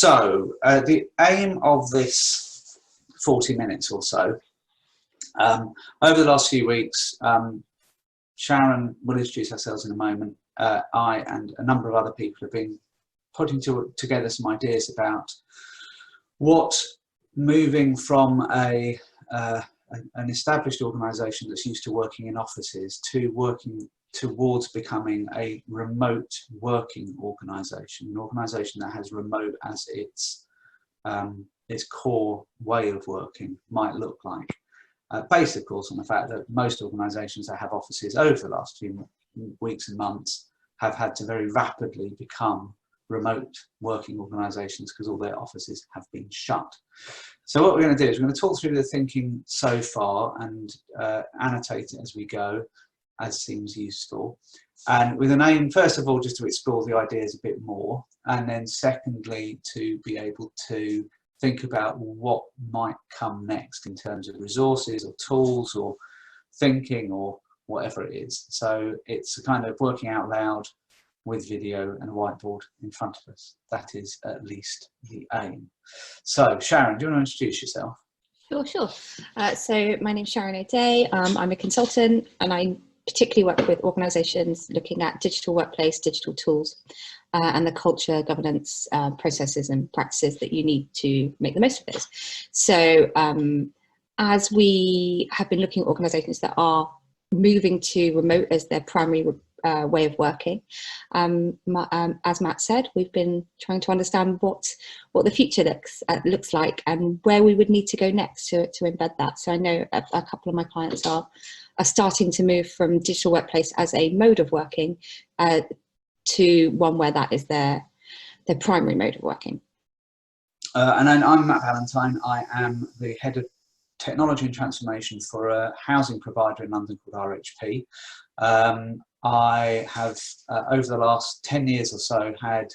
The aim of this 40 minutes or so, over the last few weeks, Sharon will introduce ourselves in a moment. I and a number of other people have been putting together some ideas about what moving from an established organisation that's used to working in offices to working towards becoming a remote working organisation, an organisation that has remote as its core way of working might look like. Based, of course, on the fact that most organisations that have offices over the last few weeks and months have had to very rapidly become remote working organisations because all their offices have been shut. So what we're going to do is we're going to talk through the thinking so far and annotate it as we go, as seems useful, and with an aim, first of all, just to explore the ideas a bit more, and then secondly, to be able to think about what might come next in terms of resources or tools or thinking or whatever it is. So it's a kind of working out loud with video and a whiteboard in front of us. That is at least the aim. So Sharon, do you want to introduce yourself? Sure. So my name's Sharon O'Day. I'm a consultant, and I particularly work with organisations looking at digital workplace, digital tools, and the culture, governance, processes and practices that you need to make the most of those. So as we have been looking at organisations that are moving to remote as their primary way of working, as Matt said, we've been trying to understand what the future looks like and where we would need to go next to embed that. So I know a couple of my clients are starting to move from digital workplace as a mode of working to one where that is their primary mode of working. And then I'm Matt Ballantine. I am the head of technology and transformation for a housing provider in London called RHP. I have, over the last 10 years or so, had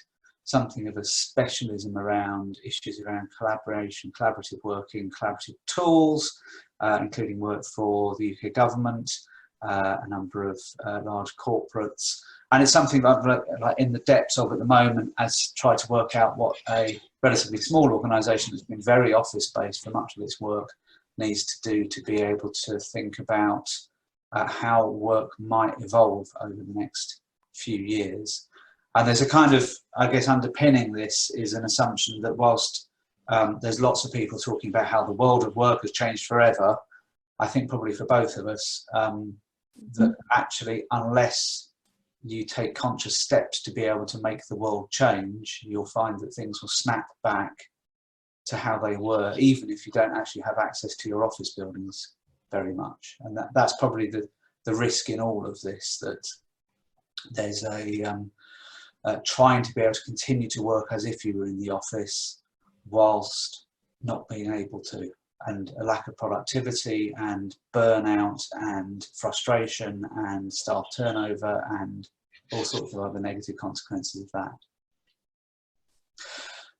something of a specialism around issues around collaboration, collaborative working, collaborative tools, including work for the UK government, a number of large corporates. And it's something that I'm like in the depths of at the moment, as try to work out what a relatively small organisation that's been very office-based for much of its work needs to do to be able to think about how work might evolve over the next few years. And there's a kind of, I guess, underpinning this is an assumption that whilst there's lots of people talking about how the world of work has changed forever, I think probably for both of us, that actually unless you take conscious steps to be able to make the world change, you'll find that things will snap back to how they were, even if you don't actually have access to your office buildings very much. And that's probably the risk in all of this, that there's trying to be able to continue to work as if you were in the office whilst not being able to, and a lack of productivity and burnout and frustration and staff turnover and all sorts of other negative consequences of that.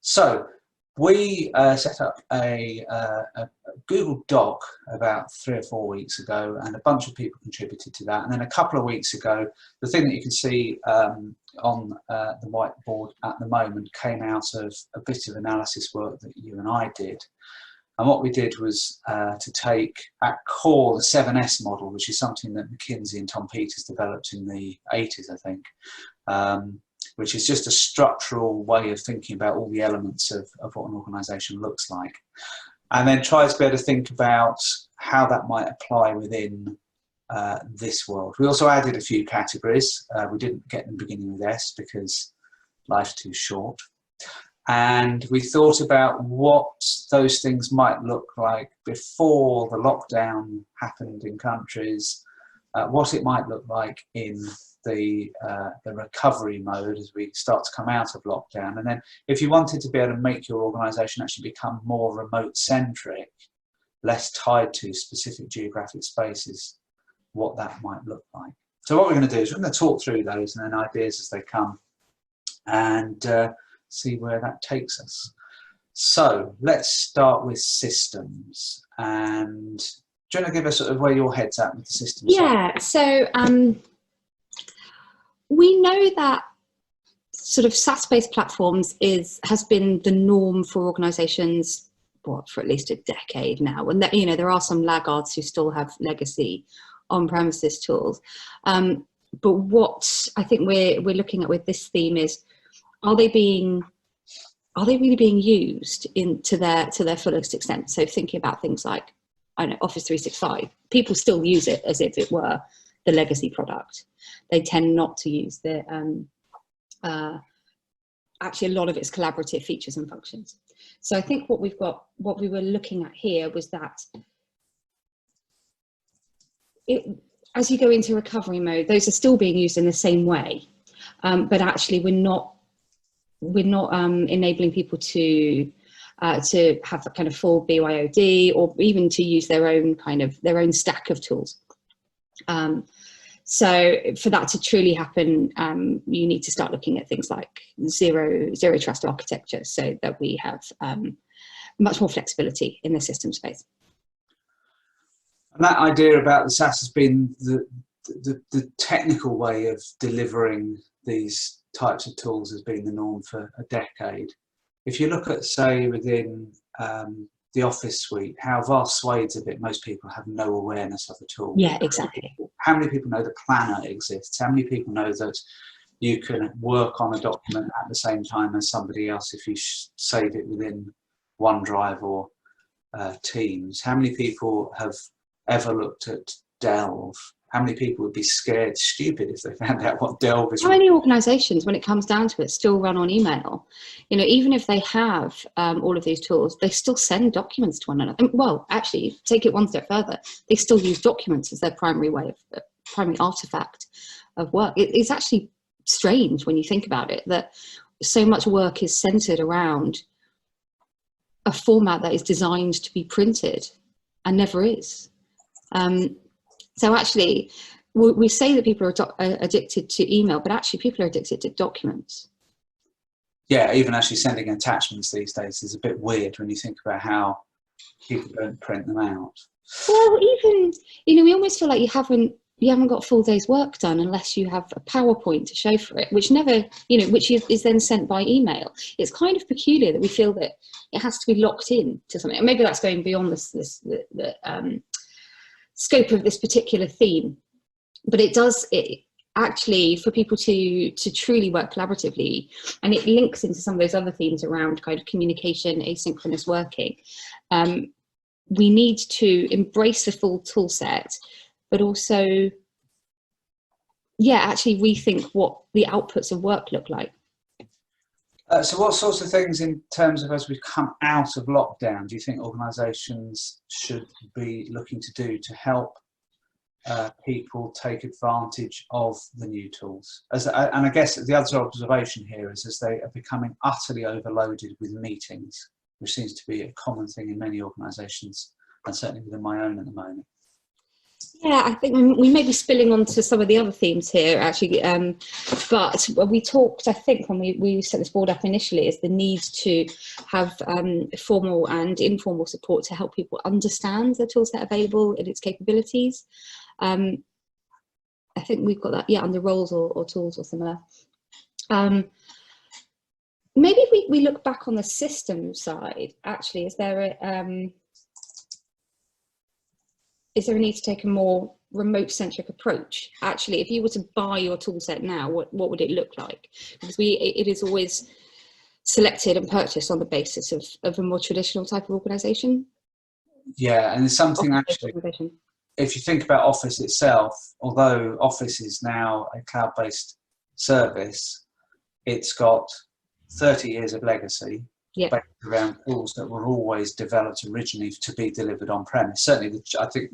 So we set up a Google Doc about 3 or 4 weeks ago, and a bunch of people contributed to that. And then a couple of weeks ago, the thing that you can see on the whiteboard at the moment came out of a bit of analysis work that you and I did. And what we did was to take at core the 7S model, which is something that McKinsey and Tom Peters developed in the 80s, I think, which is just a structural way of thinking about all the elements of what an organisation looks like. And then try to be able to think about how that might apply within this world. We also added a few categories. We didn't get them beginning with S because life's too short. And we thought about what those things might look like before the lockdown happened in countries, what it might look like in the recovery mode as we start to come out of lockdown. And then if you wanted to be able to make your organisation actually become more remote centric, less tied to specific geographic spaces, what that might look like. So what we're going to do is we're going to talk through those and then ideas as they come, and see where that takes us. So let's start with systems. And do you want to give us sort of where your head's at with the systems? Yeah, so we know that sort of SaaS-based platforms has been the norm for organisations for at least a decade now, and that, you know, there are some laggards who still have legacy on-premises tools. But what I think we're looking at with this theme is, are they really being used to their fullest extent? So thinking about things like, I don't know, Office 365, people still use it as if it were the legacy product. They tend not to use the actually a lot of its collaborative features and functions. So I think what we were looking at here was that as you go into recovery mode, those are still being used in the same way, but actually we're not enabling people to have a kind of full BYOD, or even to use their own stack of tools. So for that to truly happen, you need to start looking at things like zero trust architecture, so that we have much more flexibility in the system space. And that idea about the SaaS has been the technical way of delivering these types of tools has been the norm for a decade. If you look at, say, within the Office suite, how vast swathes of it, most people have no awareness of at all. Yeah, exactly. How many people know the planner exists? How many people know that you can work on a document at the same time as somebody else if you save it within OneDrive or Teams? How many people have ever looked at Delve? How many people would be scared stupid if they found out what Delve is? How many organisations, when it comes down to it, still run on email? You know, even if they have all of these tools, they still send documents to one another. And, well, actually, take it one step further. They still use documents as their primary artefact of work. It's actually strange when you think about it, that so much work is centred around a format that is designed to be printed and never is. So actually, we say that people are addicted to email, but actually people are addicted to documents. Yeah, even actually sending attachments these days is a bit weird when you think about how people don't print them out. Well, even, you know, we almost feel like you haven't got a full day's work done unless you have a PowerPoint to show for it, which is then sent by email. It's kind of peculiar that we feel that it has to be locked in to something. And maybe that's going beyond the scope of this particular theme, but it actually, for people to truly work collaboratively, and it links into some of those other themes around kind of communication, asynchronous working. We need to embrace the full tool set, but also, actually rethink what the outputs of work look like. So what sorts of things, in terms of as we've come out of lockdown, do you think organisations should be looking to do to help people take advantage of the new tools? And I guess the other observation here is, as they are becoming utterly overloaded with meetings, which seems to be a common thing in many organisations, and certainly within my own at the moment. Yeah, I think we may be spilling onto some of the other themes here, actually. But we talked, I think, when we set this board up initially, is the need to have formal and informal support to help people understand the tool set available and its capabilities. I think we've got that, under roles or tools or similar. Maybe we look back on the system side, actually. Is there a need to take a more remote-centric approach? Actually, if you were to buy your tool set now, what would it look like? Because it is always selected and purchased on the basis of a more traditional type of organisation. Yeah, and there's something actually, if you think about Office itself, although Office is now a cloud-based service, it's got 30 years of legacy. Yeah. Based around tools that were always developed originally to be delivered on premise. Certainly, I think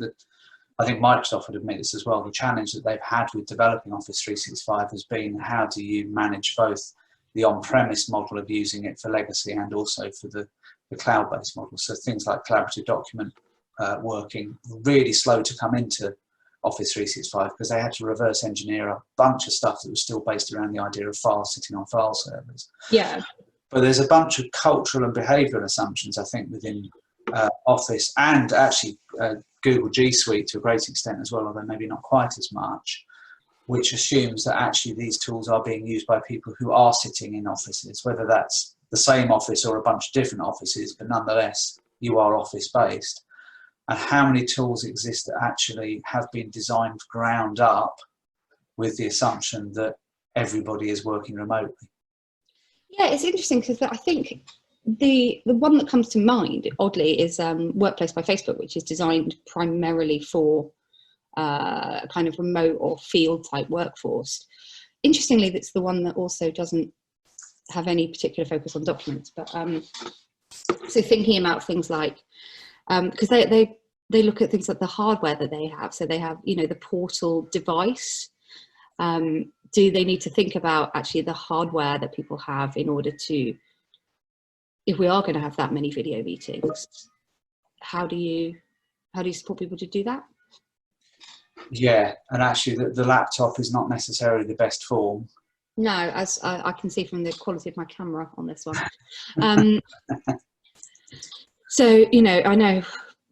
Microsoft would admit this as well. The challenge that they've had with developing Office 365 has been, how do you manage both the on-premise model of using it for legacy and also for the cloud-based model? So things like collaborative document working really slow to come into Office 365 because they had to reverse engineer a bunch of stuff that was still based around the idea of files sitting on file servers. Yeah. But there's a bunch of cultural and behavioural assumptions, I think, within Office, and actually Google G Suite to a great extent as well, although maybe not quite as much, which assumes that actually these tools are being used by people who are sitting in offices, whether that's the same office or a bunch of different offices, but nonetheless, you are office based. And how many tools exist that actually have been designed ground up with the assumption that everybody is working remotely? Yeah, it's interesting because I think the one that comes to mind, oddly, is Workplace by Facebook, which is designed primarily for kind of remote or field type workforce. Interestingly, that's the one that also doesn't have any particular focus on documents. But so thinking about things like, because they look at things like the hardware that they have. So they have, you know, the portal device. Do they need to think about actually the hardware that people have in order to, if we are going to have that many video meetings, how do you support people to do that? Yeah, and actually the laptop is not necessarily the best form. No, as I can see from the quality of my camera on this one. So, you know, I know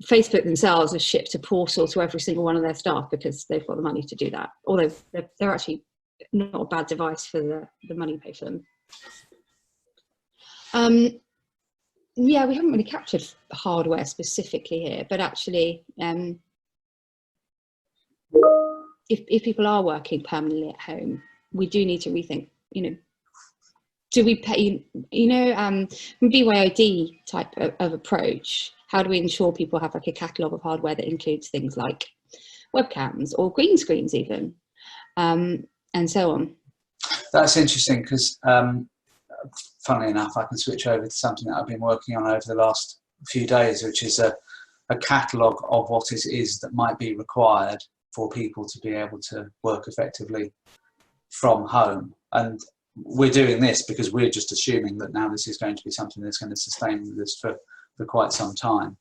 Facebook themselves have shipped a portal to every single one of their staff because they've got the money to do that. Although they're actually not a bad device for the money you pay for them. Yeah, we haven't really captured hardware specifically here, but actually, if people are working permanently at home, we do need to rethink, you know, do we pay, you know, BYOD type of approach, how do we ensure people have like a catalogue of hardware that includes things like webcams or green screens even, and so on? That's interesting because, funnily enough, I can switch over to something that I've been working on over the last few days, which is a catalogue of what it is that might be required for people to be able to work effectively from home. And we're doing this because we're just assuming that now this is going to be something that's going to sustain this for quite some time.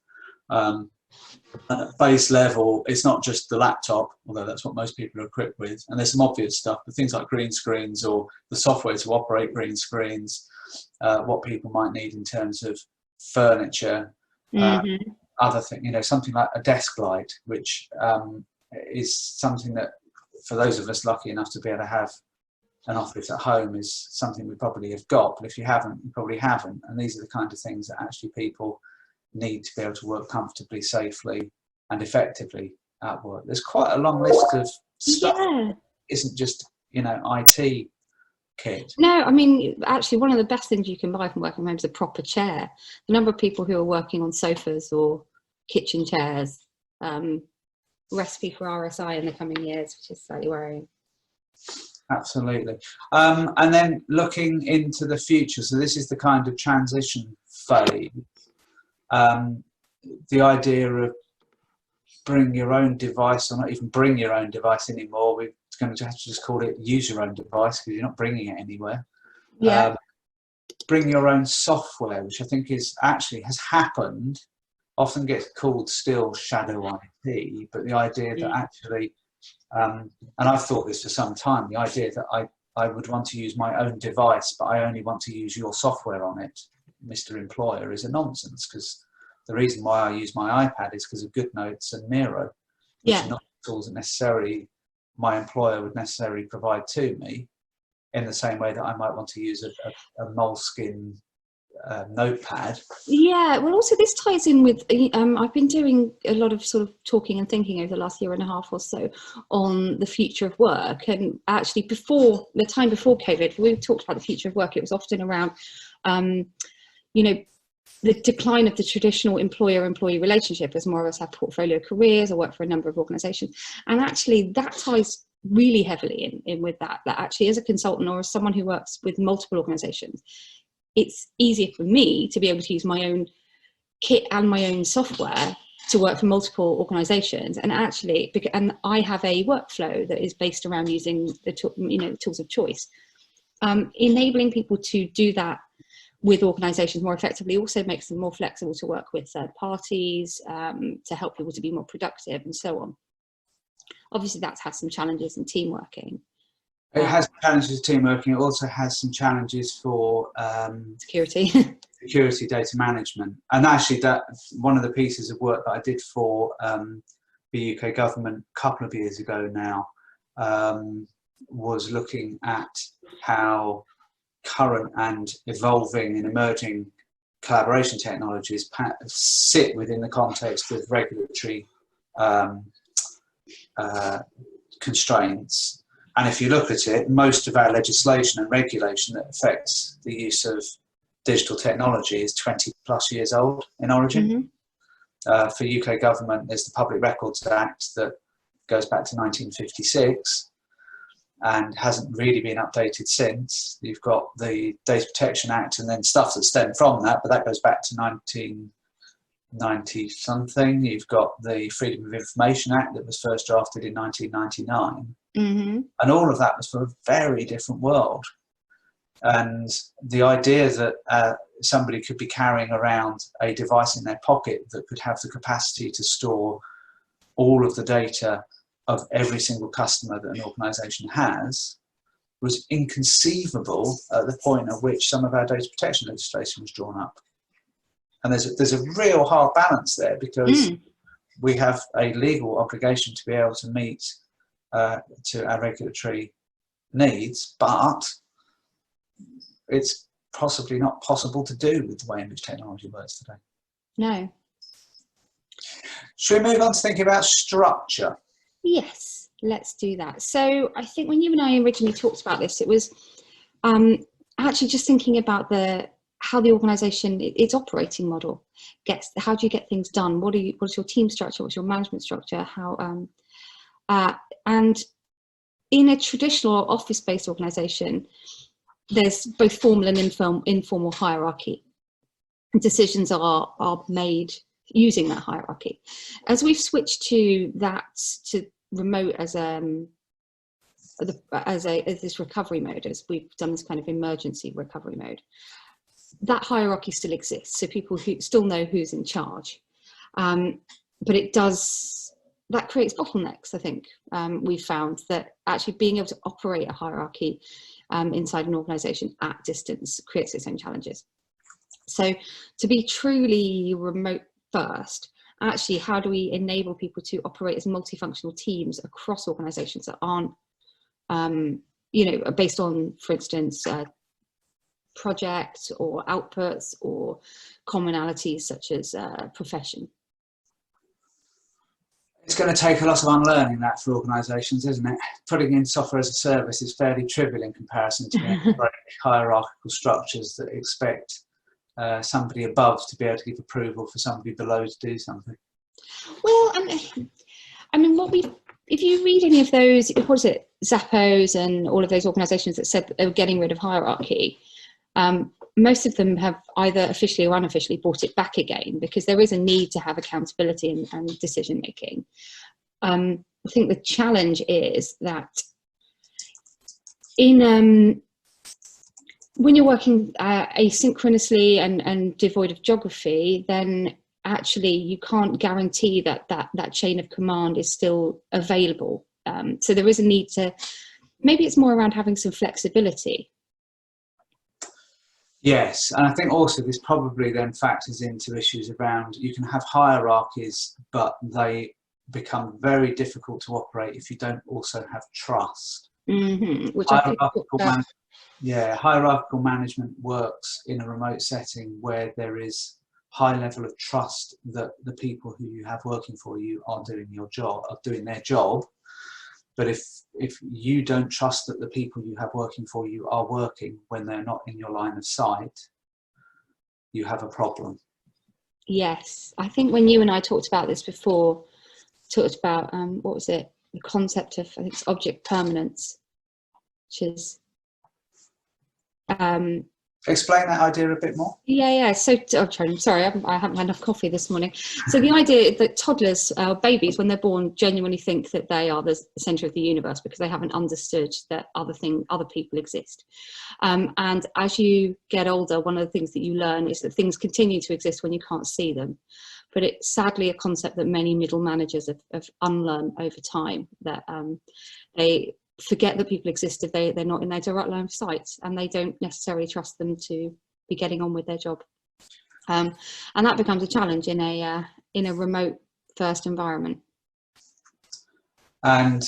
At base level, it's not just the laptop, although that's what most people are equipped with. And there's some obvious stuff, but things like green screens or the software to operate green screens, what people might need in terms of furniture, other things, you know, something like a desk light, which is something that for those of us lucky enough to be able to have an office at home is something we probably have got, but if you haven't, you probably haven't. And these are the kind of things that actually people need to be able to work comfortably, safely and effectively at work. There's quite a long list of stuff. Yeah. It isn't just, you know, IT kit. No, I mean, actually one of the best things you can buy from working from home is a proper chair. The number of people who are working on sofas or kitchen chairs, recipe for RSI in the coming years, which is slightly worrying. Absolutely. And then looking into the future, so this is the kind of transition phase. The idea of bring your own device, or not even bring your own device anymore, we're going to have to just call it use your own device because you're not bringing it anywhere. Yeah. Bring your own software, which I think is actually has happened, often gets called still shadow IT, but the idea that actually, and I've thought this for some time, the idea that I would want to use my own device, but I only want to use your software on it, Mr. Employer, is a nonsense, because the reason why I use my iPad is because of GoodNotes and Miro, which are not tools that necessarily my employer would necessarily provide to me in the same way that I might want to use a Moleskine notepad. Yeah, well, also this ties in with, I've been doing a lot of sort of talking and thinking over the last year and a half or so on the future of work. And actually before, the time before COVID, we talked about the future of work. It was often around, you know, the decline of the traditional employer-employee relationship as more of us have portfolio careers or work for a number of organizations. And actually that ties really heavily in with that actually as a consultant or as someone who works with multiple organizations, it's easier for me to be able to use my own kit and my own software to work for multiple organizations. And actually, and I have a workflow that is based around using the tools of choice. Enabling people to do that with organizations more effectively also makes them more flexible to work with third parties, to help people to be more productive and so on. Obviously, that's had some challenges in team working. It has challenges with team working. It also has some challenges for security data management. And actually, that one of the pieces of work that I did for the UK government a couple of years ago now was looking at how current and evolving and emerging collaboration technologies sit within the context of regulatory constraints. And if you look at it, most of our legislation and regulation that affects the use of digital technology is 20 plus years old in origin. For UK government, there's the Public Records Act that goes back to 1956 and hasn't really been updated since. You've got the Data Protection Act and then stuff that stemmed from that, but that goes back to 1990 something. You've got the Freedom of Information Act that was first drafted in 1999. And all of that was for a very different world. And the idea that somebody could be carrying around a device in their pocket that could have the capacity to store all of the data of every single customer that an organisation has was inconceivable at the point at which some of our data protection legislation was drawn up. And there's a real hard balance there, because we have a legal obligation to be able to meet to our regulatory needs, but it's possibly not possible to do with the way in which technology works today. No. Should we move on to thinking about structure? Yes, let's do that. So I think when you and I originally talked about this, it was actually just thinking about how the organisation, its operating model how do you get things done? What's your team structure? What's your management structure? And in a traditional office-based organisation, there's both formal and informal hierarchy. Decisions are made using that hierarchy. As we've switched to remote as this recovery mode, as we've done this kind of emergency recovery mode, that hierarchy still exists. So people who still know who's in charge, but that creates bottlenecks. I think we've found that actually being able to operate a hierarchy inside an organisation at distance creates its own challenges. So to be truly remote first, actually, how do we enable people to operate as multifunctional teams across organisations that aren't, based on, for instance, projects or outputs or commonalities such as profession? It's going to take a lot of unlearning that for organisations, isn't it? Putting in software as a service is fairly trivial in comparison to the hierarchical structures that expect somebody above to be able to give approval for somebody below to do something. Well, I mean, if you read any of those, what is it, Zappos and all of those organisations that said that they were getting rid of hierarchy, most of them have either officially or unofficially brought it back again, because there is a need to have accountability and decision making. I think the challenge is that when you're working asynchronously and devoid of geography, then actually you can't guarantee that chain of command is still available. So there is a need to, maybe it's more around having some flexibility. Yes, and I think also this probably then factors into issues around, you can have hierarchies, but they become very difficult to operate if you don't also have trust. Which hierarchical management works in a remote setting where there is high level of trust that the people who you have working for you are doing their job. But if you don't trust that the people you have working for you are working when they're not in your line of sight, you have a problem. Yes, I think when you and I talked about this before, talked about what was it? The concept of, I think it's object permanence, which is explain that idea a bit more. Yeah. So I'm sorry, I haven't had enough coffee this morning. So the idea that toddlers, babies, when they're born, genuinely think that they are the centre of the universe because they haven't understood that other people exist. And as you get older, one of the things that you learn is that things continue to exist when you can't see them. But it's sadly a concept that many middle managers have unlearned over time, that they forget that people exist if they're not in their direct line of sight, and they don't necessarily trust them to be getting on with their job. And that becomes a challenge in a remote first environment. And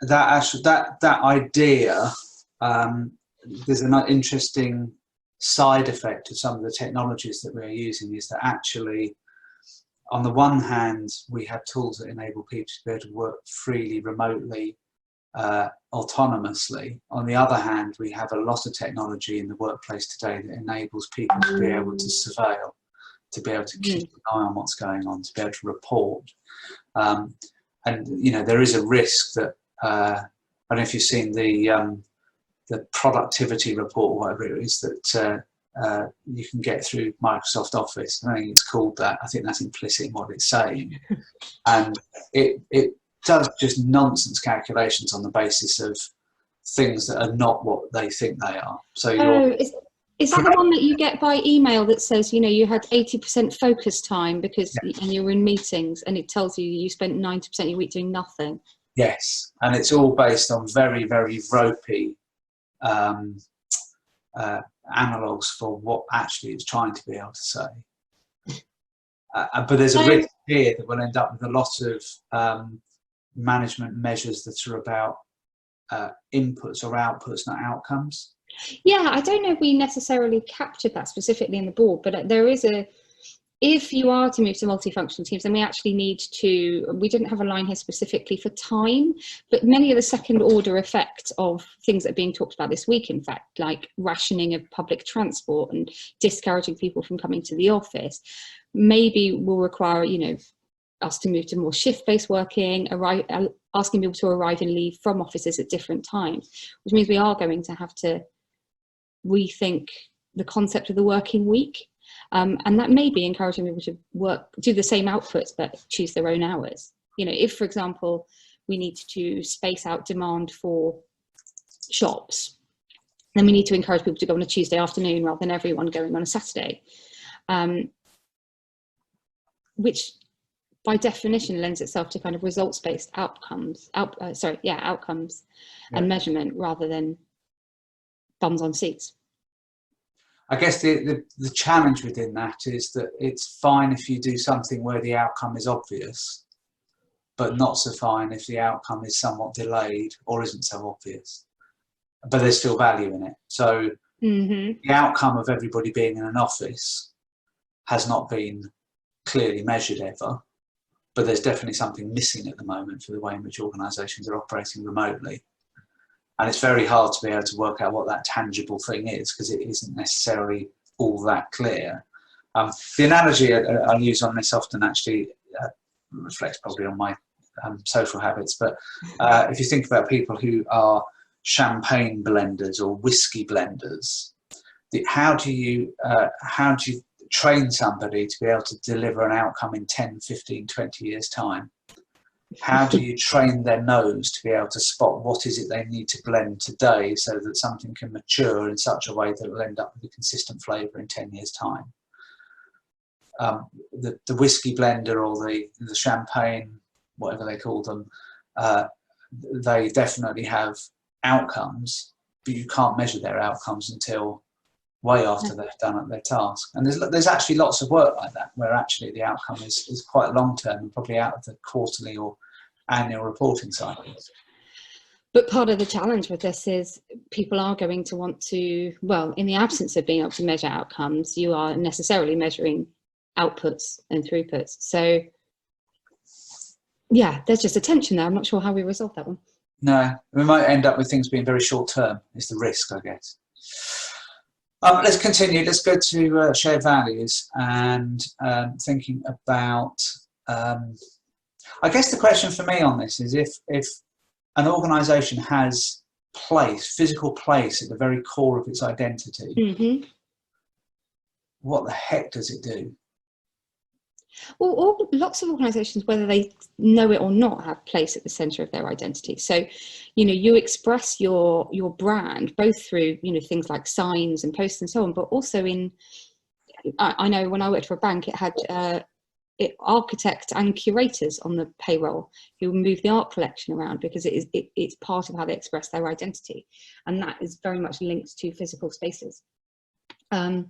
that idea, there's an interesting side effect of some of the technologies that we're using, is that actually, on the one hand, we have tools that enable people to be able to work freely, remotely, autonomously. On the other hand, we have a lot of technology in the workplace today that enables people to be able to surveil, to be able to keep an eye on what's going on, to be able to report. And there is a risk that I don't know if you've seen the productivity report, or whatever it is that you can get through Microsoft Office. I think it's called that. I think that's implicit in what it's saying, and it does just nonsense calculations on the basis of things that are not what they think they are. So is that the one that you get by email that says, you had 80% focus time because and you were in meetings, and it tells you spent 90% of your week doing nothing? Yes, and it's all based on very, very ropey analogues for what actually it's trying to be able to say. But there's a risk here that we'll end up with a lot of management measures that are about inputs or outputs, not outcomes. Yeah, I don't know if we necessarily captured that specifically in the board, but there is if you are to move to multifunction teams, then we actually we didn't have a line here specifically for time, but many of the second order effects of things that are being talked about this week, in fact, like rationing of public transport and discouraging people from coming to the office, maybe will require, us to move to more shift-based working, asking people to arrive and leave from offices at different times, which means we are going to have to rethink the concept of the working week. And that may be encouraging people to do the same outputs, but choose their own hours. If, for example, we need to space out demand for shops, then we need to encourage people to go on a Tuesday afternoon rather than everyone going on a Saturday, which by definition lends itself to kind of results-based outcomes, and measurement rather than bums on seats. I guess the challenge within that is that it's fine if you do something where the outcome is obvious, but not so fine if the outcome is somewhat delayed or isn't so obvious. But there's still value in it. So the outcome of everybody being in an office has not been clearly measured ever, but there's definitely something missing at the moment for the way in which organisations are operating remotely. And it's very hard to be able to work out what that tangible thing is, because it isn't necessarily all that clear. The analogy I use on this often actually reflects probably on my social habits, but if you think about people who are champagne blenders or whiskey blenders, how do you train somebody to be able to deliver an outcome in 10, 15, 20 years' time? How do you train their nose to be able to spot what is it they need to blend today so that something can mature in such a way that it will end up with a consistent flavour in 10 years' time? The whiskey blender or the champagne, whatever they call them, they definitely have outcomes, but you can't measure their outcomes until way after they've done their task. And there's actually lots of work like that, where actually the outcome is quite long-term and probably out of the quarterly or annual reporting cycles. But part of the challenge with this is people are going to want to, well, in the absence of being able to measure outcomes, you are necessarily measuring outputs and throughputs. So yeah, there's just a tension there. I'm not sure how we resolve that one. No, we might end up with things being very short-term, is the risk, I guess. Let's continue. Let's go to shared values and thinking about, I guess the question for me on this is if an organisation has physical place at the very core of its identity, what the heck does it do? Well, lots of organisations, whether they know it or not, have place at the centre of their identity. So, you express your brand both through, things like signs and posts and so on, but also I know when I worked for a bank, it had architects and curators on the payroll who move the art collection around because it's part of how they express their identity. And that is very much linked to physical spaces. Actually,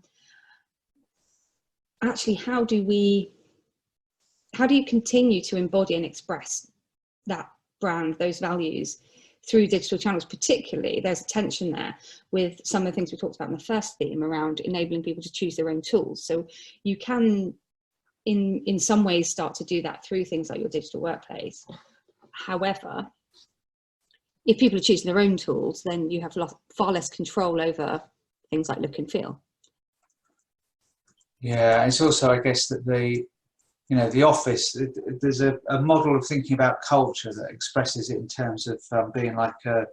how do you continue to embody and express that brand, those values, through digital channels. Particularly, there's a tension there with some of the things we talked about in the first theme around enabling people to choose their own tools. So you can, in some ways, start to do that through things like your digital workplace. However, if people are choosing their own tools, then you have far less control over things like look and feel. Yeah, it's also, I guess, that the office, there's a model of thinking about culture that expresses it in terms of being like a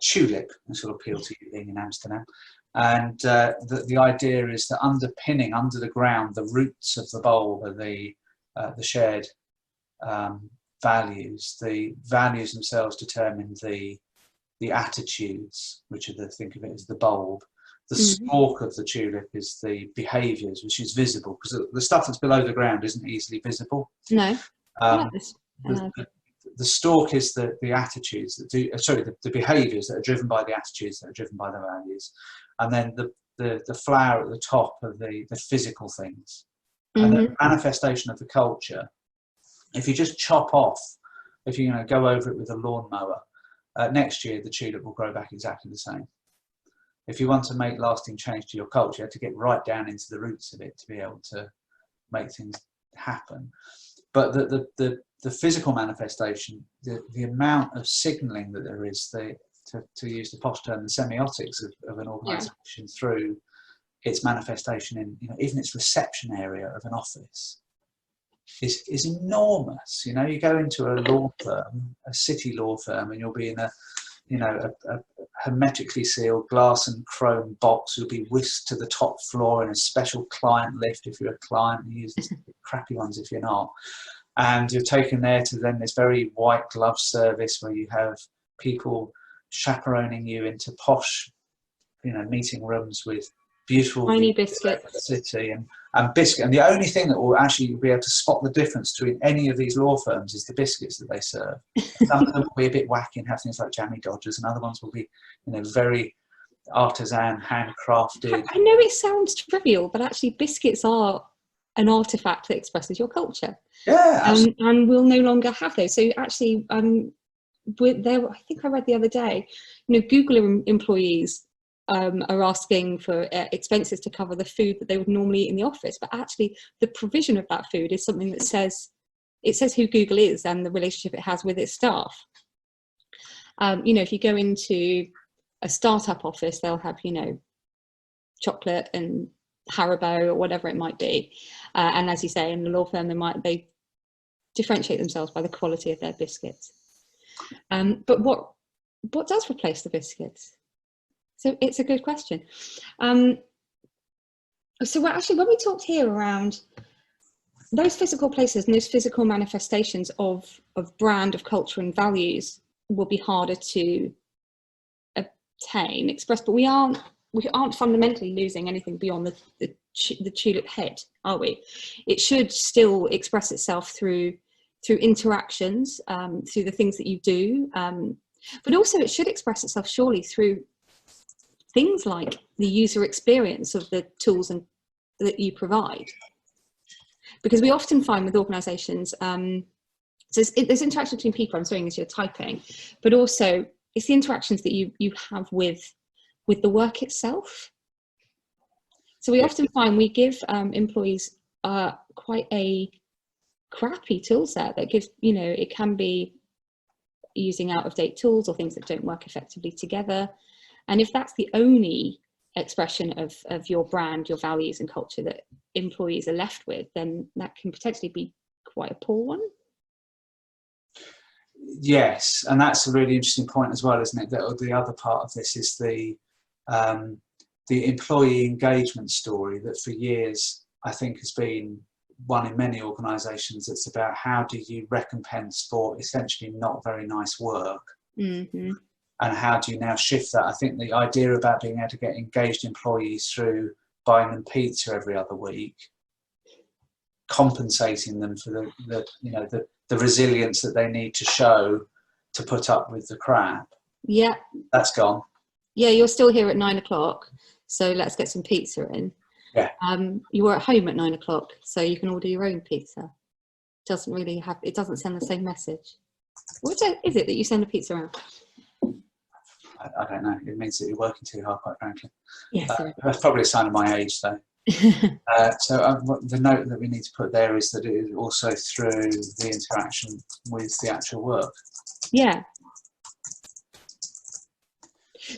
tulip, this will appeal to you being in Amsterdam. And the idea is that underpinning, under the ground, the roots of the bulb are the shared values. The values themselves determine the attitudes, which are think of it as the bulb. The stalk of the tulip is the behaviours, which is visible, because the stuff that's below the ground isn't easily visible. No. The stalk is the attitudes, the behaviours that are driven by the attitudes that are driven by the values. And then the flower at the top are the physical things. And the manifestation of the culture, if you just chop off, if you go over it with a lawnmower, next year the tulip will grow back exactly the same. If you want to make lasting change to your culture, you have to get right down into the roots of it to be able to make things happen. But the physical manifestation, the amount of signalling that there is, to use the posh term, the semiotics of an organisation through its manifestation in even its reception area of an office is enormous. You go into a law firm, a city law firm, and you'll be in a hermetically sealed glass and chrome box. You'll be whisked to the top floor in a special client lift if you're a client. You use the crappy ones if you're not. And you're taken there to then this very white glove service where you have people chaperoning you into posh, meeting rooms with beautiful tiny biscuits, city and biscuit. And the only thing that will actually be able to spot the difference between any of these law firms is the biscuits that they serve. Some of them will be a bit wacky and have things like jammy dodgers, and other ones will be, very artisan, handcrafted. I know it sounds trivial, but actually biscuits are an artifact that expresses your culture. Yeah, and we'll no longer have those. So actually, I think I read the other day, Google employees are asking for expenses to cover the food that they would normally eat in the office, but actually the provision of that food is something that says who Google is and the relationship it has with its staff. If you go into a startup office, they'll have chocolate and Haribo or whatever it might be, and as you say, in the law firm they differentiate themselves by the quality of their biscuits. But what does replace the biscuits? So it's a good question. So actually, when we talked here around those physical places and those physical manifestations of brand, of culture and values will be harder to obtain, express, but we aren't fundamentally losing anything beyond the tulip head, are we? It should still express itself through interactions, through the things that you do, but also it should express itself surely through things like the user experience of the tools that you provide. Because we often find with organisations, so there's interaction between people, I'm saying as you're typing, but also it's the interactions that you have with the work itself. So we often find we give employees quite a crappy tool set that gives, it can be using out-of-date tools or things that don't work effectively together. And if that's the only expression of your brand, your values and culture that employees are left with, then that can potentially be quite a poor one. Yes, and that's a really interesting point as well, isn't it? That the other part of this is the employee engagement story that for years I think has been one in many organisations. It's about how do you recompense for essentially not very nice work. Mm-hmm. And how do you now shift that? I think the idea about being able to get engaged employees through buying them pizza every other week, compensating them for the resilience that they need to show to put up with the crap. Yeah. That's gone. Yeah, you're still here at 9 o'clock, so let's get some pizza in. Yeah. You were at home at 9 o'clock, so you can order your own pizza. It doesn't send the same message. What is it that you send a pizza around? I don't know. It means that you're working too hard, quite frankly. Yes. That's probably a sign of my age, though. The note that we need to put there is that it is also through the interaction with the actual work. Yeah.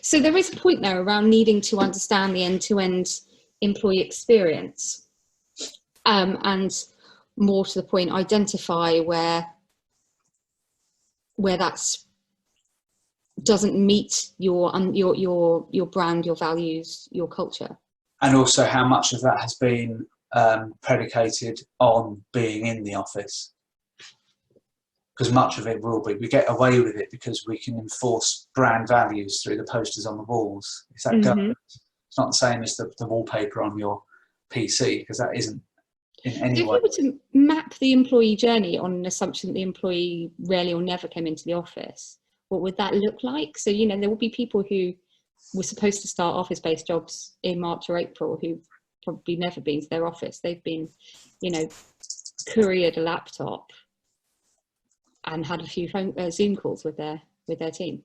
So there is a point there around needing to understand the end-to-end employee experience, and more to the point, identify where that's doesn't meet your brand, your values, your culture. And also how much of that has been predicated on being in the office. Because much of it will be. We get away with it because we can enforce brand values through the posters on the walls. If that goes, it's not the same as the wallpaper on your PC, because that isn't in any way. If you were to map the employee journey on an assumption that the employee rarely or never came into the office, what would that look like? So, there will be people who were supposed to start office-based jobs in March or April who've probably never been to their office. They've been, couriered a laptop and had a few Zoom calls with their team.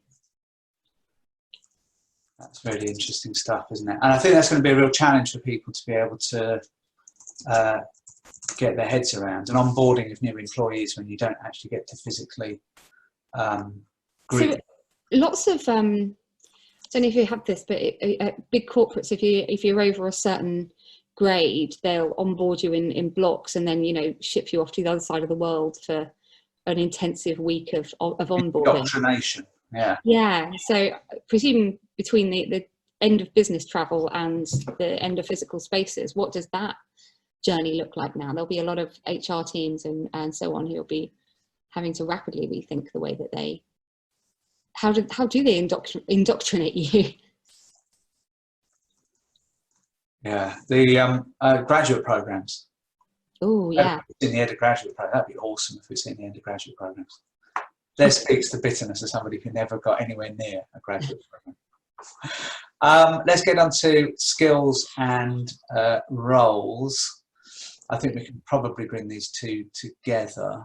That's really interesting stuff, isn't it? And I think that's going to be a real challenge for people to be able to get their heads around, and onboarding of new employees when you don't actually get to physically greet. So lots of I don't know if you have this, but big corporates, if you're over a certain grade, they'll onboard you in blocks and then ship you off to the other side of the world for an intensive week of onboarding. Indoctrination. Yeah. So I presume between the end of business travel and the end of physical spaces, what does that journey look like now? There'll be a lot of HR teams and so on who will be having to rapidly rethink the way that they. How do they indoctrinate you? Yeah, the graduate programs. Oh yeah. In the undergraduate program, that'd be awesome if it's in the undergraduate programs. There speaks the bitterness of somebody who never got anywhere near a graduate program. Let's get on to skills and roles. I think we can probably bring these two together.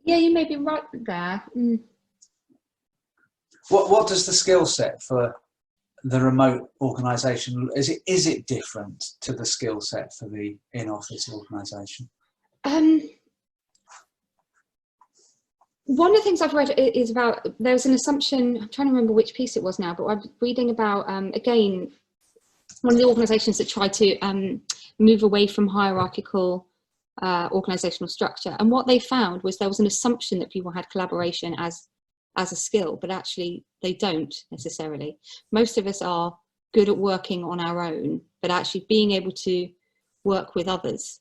Yeah, you may be right there. What does the skill set for the remote organisation, is it different to the skill set for the in-office organisation? One of the things I've read is about, there's an assumption, I'm trying to remember which piece it was now, but I'm reading about, again, one of the organisations that tried to move away from hierarchical organisational structure. And what they found was there was an assumption that people had collaboration as a skill, but actually they don't necessarily. Most of us are good at working on our own, but actually being able to work with others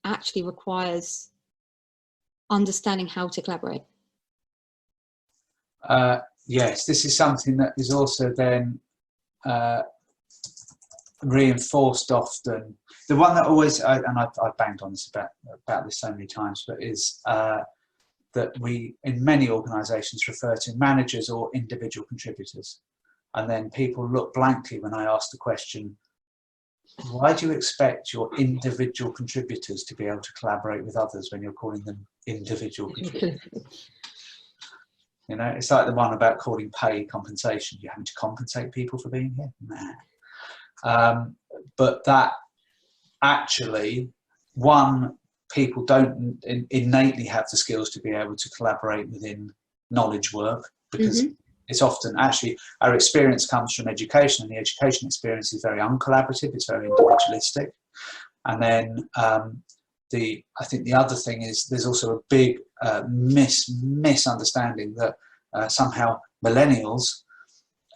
actually requires understanding how to collaborate. Yes, this is something that is also then reinforced often. The one that always, and I've banged on this about this so many times, but is that we, in many organisations, refer to managers or individual contributors. And then people look blankly when I ask the question, why do you expect your individual contributors to be able to collaborate with others when you're calling them individual contributors? It's like the one about calling pay compensation. You're having to compensate people for being here? Nah. But that actually, people don't innately have the skills to be able to collaborate within knowledge work, because it's often actually our experience comes from education, and the education experience is very uncollaborative, it's very individualistic. And then I think the other thing is there's also a big misunderstanding that somehow millennials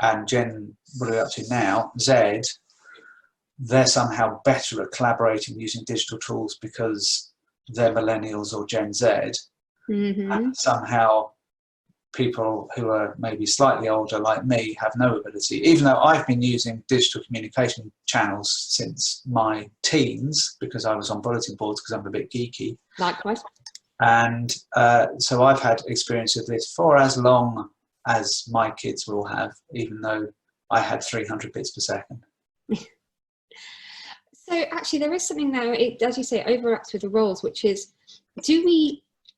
and Gen, what are we up to now, Z, they're somehow better at collaborating using digital tools because they're millennials or Gen Z. And somehow people who are maybe slightly older like me have no ability, even though I've been using digital communication channels since my teens, because I was on bulletin boards because I'm a bit geeky. Likewise. And so I've had experience of this for as long as my kids will have, even though I had 300 bits per second. So actually there is something there, it, as you say, it overlaps with the roles, which is,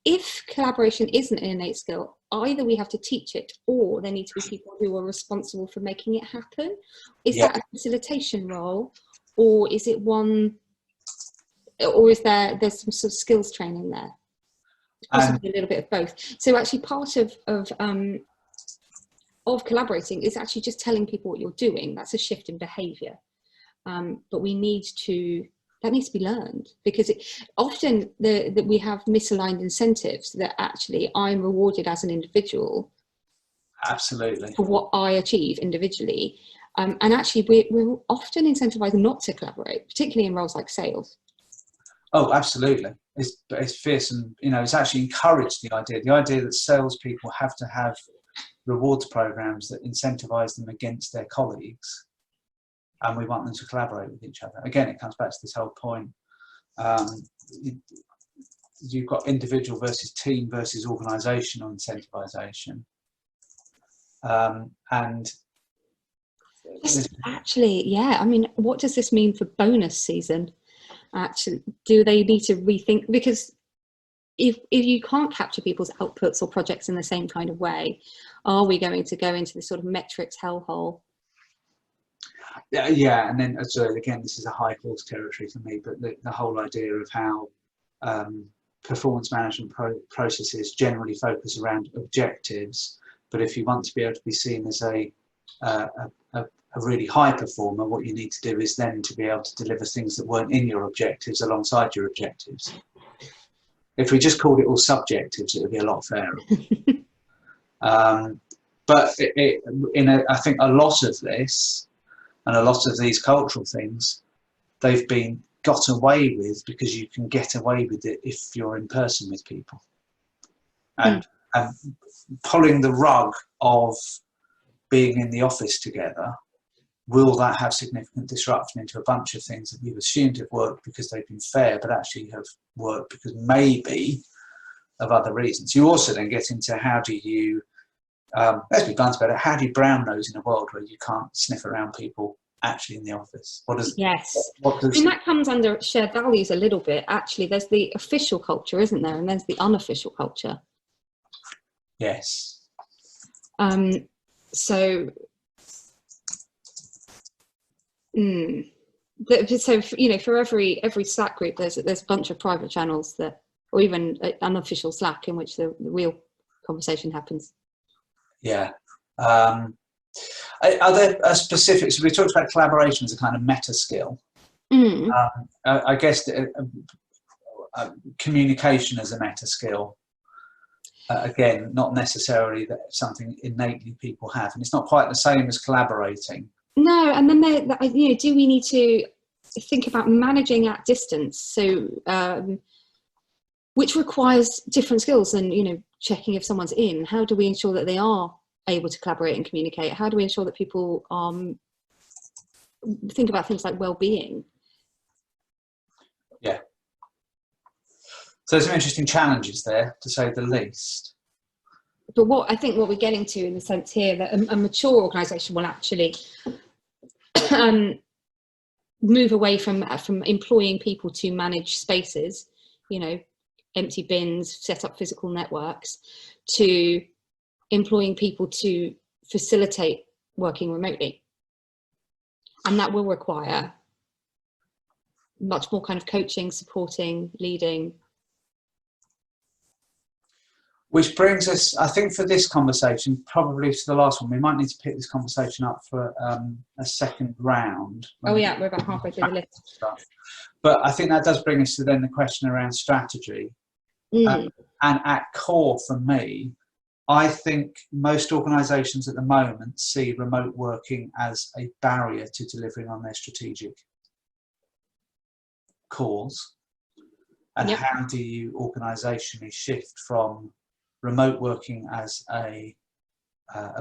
if collaboration isn't an innate skill, either we have to teach it, or there need to be people who are responsible for making it happen. Is Yeah. that a facilitation role, or is it one, or is there's some sort of skills training there? Possibly a little bit of both. So actually part of collaborating is actually just telling people what you're doing. That's a shift in behavior. But we need to, that needs to be learned, because often that we have misaligned incentives that actually I'm rewarded as an individual. Absolutely. For what I achieve individually. And actually we're often incentivized not to collaborate, particularly in roles like sales. Oh, absolutely. It's fierce, and it's actually encouraged the idea that salespeople have to have rewards programs that incentivize them against their colleagues, and we want them to collaborate with each other. Again, it comes back to this whole point. You've got individual versus team versus organizational incentivization, and actually, yeah. I mean, what does this mean for bonus season? Actually, do they need to rethink? Because if you can't capture people's outputs or projects in the same kind of way, are we going to go into this sort of metrics hellhole? Yeah, and then so again, this is a high horse territory for me, but the whole idea of how performance management processes generally focus around objectives, but if you want to be able to be seen as a really high performer, what you need to do is then to be able to deliver things that weren't in your objectives alongside your objectives. If we just called it all subjectives, it would be a lot fairer. But I think a lot of this and a lot of these cultural things, they've been got away with because you can get away with it if you're in person with people. And pulling the rug of being in the office together, will that have significant disruption into a bunch of things that we've assumed have worked because they've been fair, but actually have worked because maybe of other reasons? You also then get into how do you, let's be blunt about it, how do you brown nose in a world where you can't sniff around people actually in the office? Yes. I mean, that comes under shared values a little bit. Actually, there's the official culture, isn't there? And there's the unofficial culture. Yes. So for every Slack group, there's a bunch of private channels that, or even unofficial Slack in which the real conversation happens. Yeah. Are there specifics? So we talked about collaboration as a kind of meta skill. I guess communication as a meta skill. Again, not necessarily that something innately people have, and it's not quite the same as collaborating. No, and then do we need to think about managing at distance? So, which requires different skills than checking if someone's in. How do we ensure that they are able to collaborate and communicate? How do we ensure that people think about things like well-being? Yeah. So there's some interesting challenges there, to say the least. But what we're getting to in the sense here that a mature organisation will actually move away from employing people to manage spaces, empty bins, set up physical networks, to employing people to facilitate working remotely. And that will require much more kind of coaching, supporting, leading. Which brings us, I think, for this conversation, probably to the last one. We might need to pick this conversation up for a second round. Oh yeah, we're about halfway through the list. But I think that does bring us to then the question around strategy. And at core, for me, I think most organisations at the moment see remote working as a barrier to delivering on their strategic cause. And how do you organisationally shift from remote working as a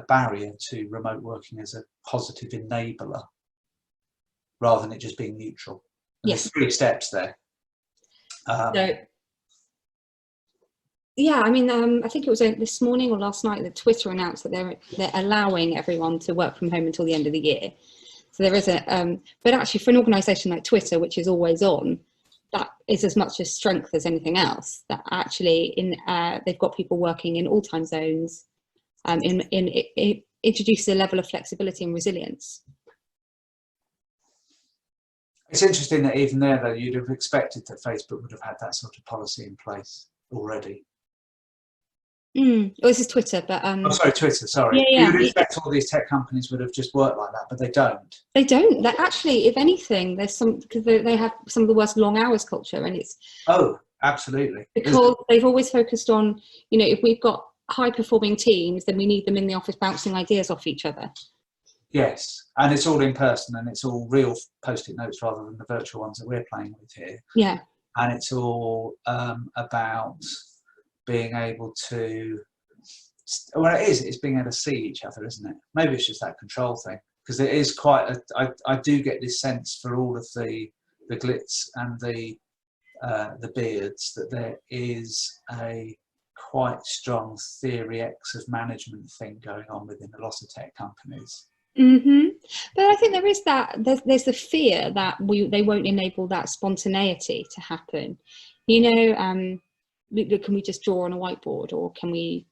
barrier to remote working as a positive enabler, rather than it just being neutral? And there's 3 steps there. Yeah, I mean, I think it was this morning or last night that Twitter announced that they're allowing everyone to work from home until the end of the year. So there is but actually for an organisation like Twitter, which is always on, that is as much a strength as anything else. That actually they've got people working in all time zones. It introduces a level of flexibility and resilience. It's interesting that even there, though, you'd have expected that Facebook would have had that sort of policy in place already. Well, this is Twitter, but oh, sorry, Twitter. Sorry, yeah. You would expect all these tech companies would have just worked like that, but they don't. They don't. They actually, if anything, there's some, because they have some of the worst long hours culture, and it's absolutely because they've always focused on, if we've got high performing teams, then we need them in the office bouncing ideas off each other. Yes, and it's all in person, and it's all real post-it notes rather than the virtual ones that we're playing with here. Yeah, and it's all about being able to. Well, it's being able to see each other, isn't it? Maybe it's just that control thing, because it is quite. I do get this sense for all of the glitz and the beards that there is a quite strong theory X of management thing going on within a lot of tech companies. But I think there is that there's the fear that they won't enable that spontaneity to happen. Can we just draw on a whiteboard, or can we,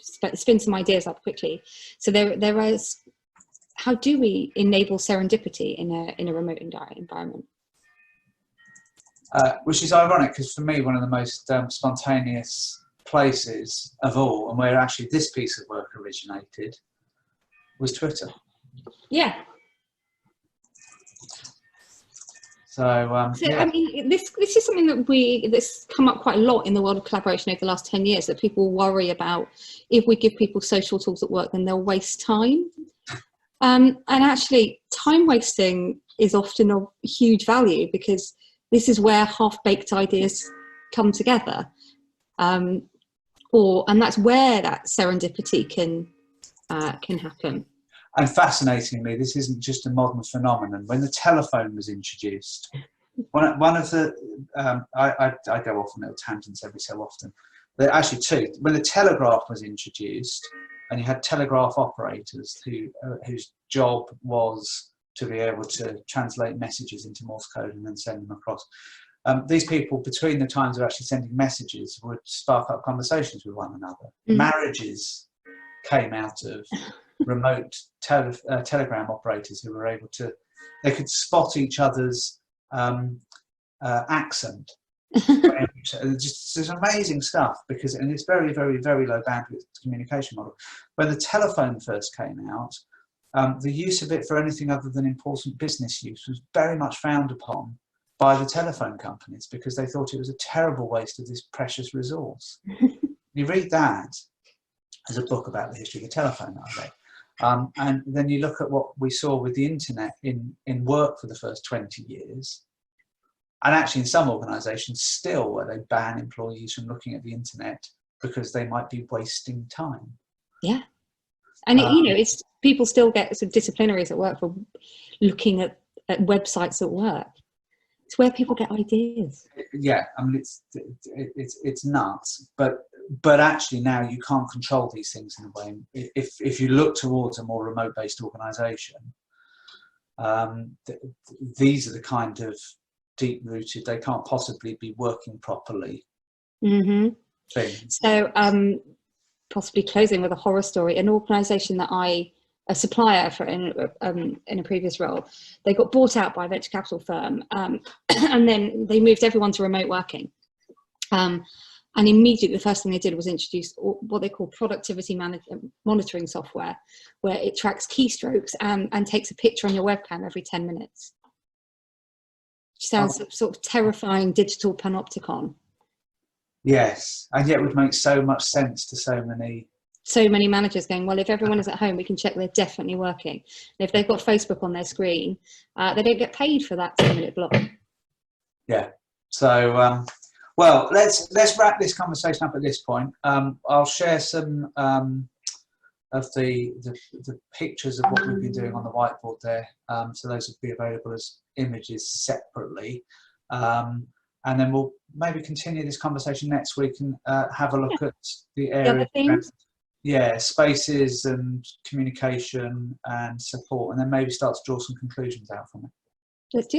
spin some ideas up quickly? So there is. How do we enable serendipity in a remote environment? Which is ironic, because for me, one of the most spontaneous places of all, and where actually this piece of work originated, was Twitter. Yeah. So, I mean, this is something that's come up quite a lot in the world of collaboration over the last 10 years, that people worry about if we give people social tools at work, then they'll waste time. And actually, time wasting is often of huge value, because this is where half-baked ideas come together. And that's where that serendipity can happen. And fascinatingly, this isn't just a modern phenomenon. When the telephone was introduced, one of the I go off on little tangents every so often. There are actually two. When the telegraph was introduced, and you had telegraph operators whose job was to be able to translate messages into Morse code and then send them across. These people, between the times of actually sending messages, would spark up conversations with one another. Marriages came out of remote telegram operators who were able to, they could spot each other's accent. Just amazing stuff, and it's very, very, very low bandwidth communication model. When the telephone first came out, the use of it for anything other than important business use was very much frowned upon by the telephone companies, because they thought it was a terrible waste of this precious resource. You read that as a book about the history of the telephone that I read. And then you look at what we saw with the internet in work for the first 20 years. And actually in some organisations still, where they ban employees from looking at the internet because they might be wasting time. Yeah. And it's people still get sort of disciplinaries at work for looking at websites at work. It's where people get ideas. Yeah, I mean it's nuts, but actually now you can't control these things in a way. If you look towards a more remote-based organisation, these are the kind of deep-rooted, they can't possibly be working properly things. So possibly closing with a horror story, an organisation that a supplier for in a previous role, they got bought out by a venture capital firm, and then they moved everyone to remote working. And immediately the first thing they did was introduce what they call productivity monitoring software, where it tracks keystrokes and takes a picture on your webcam every 10 minutes. Which sounds sort of terrifying digital panopticon. Yes, and yet it would make so much sense to so many managers going, well, if everyone is at home, we can check they're definitely working. And if they've got Facebook on their screen, they don't get paid for that 10-minute block. Yeah. So, well, let's wrap this conversation up at this point. I'll share some of the pictures of what we've been doing on the whiteboard there. So those will be available as images separately. And then we'll maybe continue this conversation next week and have a look at the area. yeah, spaces and communication and support, and then maybe start to draw some conclusions out from it. Let's do that.